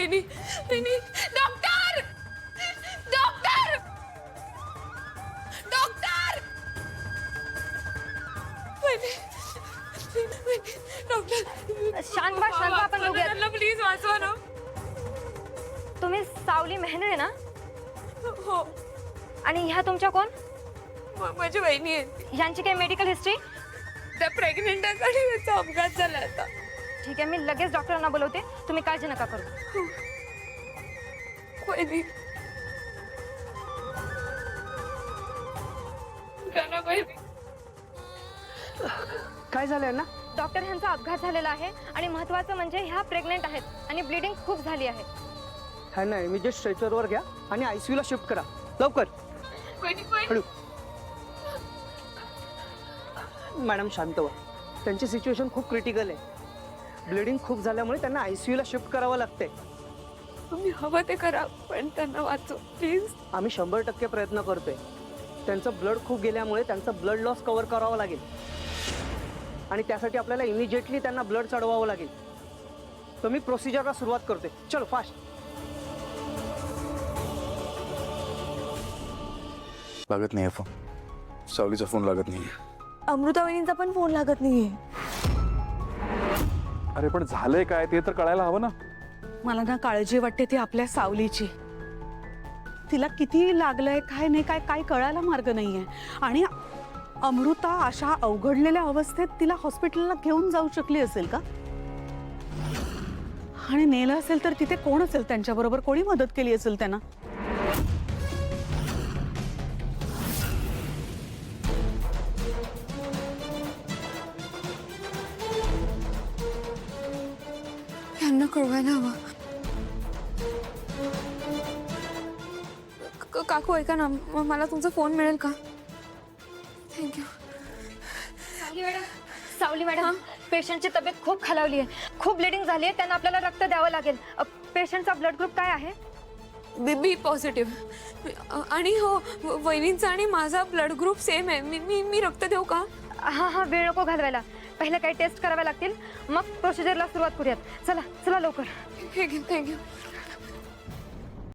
वहिनी वहिनी doctor doctor doctor वहिनी वहिनी डॉक्टर शांत व्हा, आपण बघूया. त्यांना प्लीज वाचवा ना. तुम्ही सावली मेहनू आहे ना? हो आणि ह्या तुमच्या कोण? माझी वहिनी आहे. यांची काही मेडिकल हिस्ट्री? त्या प्रेग्नेंट आहे आणि त्याचा अपघात झाला आता. ठीक आहे, मी लगेच डॉक्टरांना बोलवते. तुम्ही काळजी नका करू. वहिनी गाना वहिनी. काय झालंय ना? डॉक्टर ह्यांचा अपघात झालेला आहे आणि महत्त्वाचं म्हणजे ह्या प्रेग्नेंट आहेत आणि ब्लिडिंग खूप झाली आहे. हा ना, इमिजिएट स्ट्रेचरवर घ्या आणि ICU ला शिफ्ट करा लवकर. वहिनी वहिनी हळू. मॅडम शांत व्हा. त्यांची सिच्युएशन खूप क्रिटिकल आहे. ब्लिडिंग खूप झाल्यामुळे त्यांना ICU ला शिफ्ट करावं लागतंय. तुम्ही हवं ते करा पण त्यांना वाचव प्लीज. आम्ही 100% प्रयत्न करतोय. त्यांचं ब्लड खूप गेल्यामुळे त्यांचं ब्लड लॉस कव्हर करावं लागेल आणि त्यासाठी आपल्याला इमिजिएटली त्यांना ब्लड चढवावं लागेल. तर मी प्रोसिजरला सुरुवात करते. चलो फास्ट. लागत नाही फोन. सावलीचा फोन लागत नाही. अमृता वहिनींचा पण फोन लागत नाहीये. अरे पण झालंय काय ते तर कळायला हवं ना. मला ना काळजी वाटते ती आपल्या सावलीची. तिला किती लागलंय काय नाही काय काय कळायला मार्ग नाहीये. आणि अमृता अशा अवघडलेल्या अवस्थेत तिला हॉस्पिटलला घेऊन जाऊ शकली असेल का? आणि नेलं असेल तर तिथे कोण असेल त्यांच्याबरोबर? कोणी मदत केली असेल त्यांना? यांना कळवायला हवं. काकू ऐका ना, मला तुमचा फोन मिळेल का? थँक्यू. सावली मॅडम, पेशंटची तब्येत खूप खालावली आहे. खूप ब्लिडिंग झाली आहे. त्यांना आपल्याला रक्त द्यावं लागेल. पेशंटचा ब्लड ग्रुप काय आहे? बी पॉझिटिव्ह. आणि हो, वहिनींचा आणि माझा ब्लड ग्रुप सेम आहे. मी रक्त देऊ का? हा, वेळ नको घालवायला. पहिले काही टेस्ट कराव्या लागतील, मग प्रोसिजरला सुरुवात करूयात. चला चला लवकर. थँक्यू.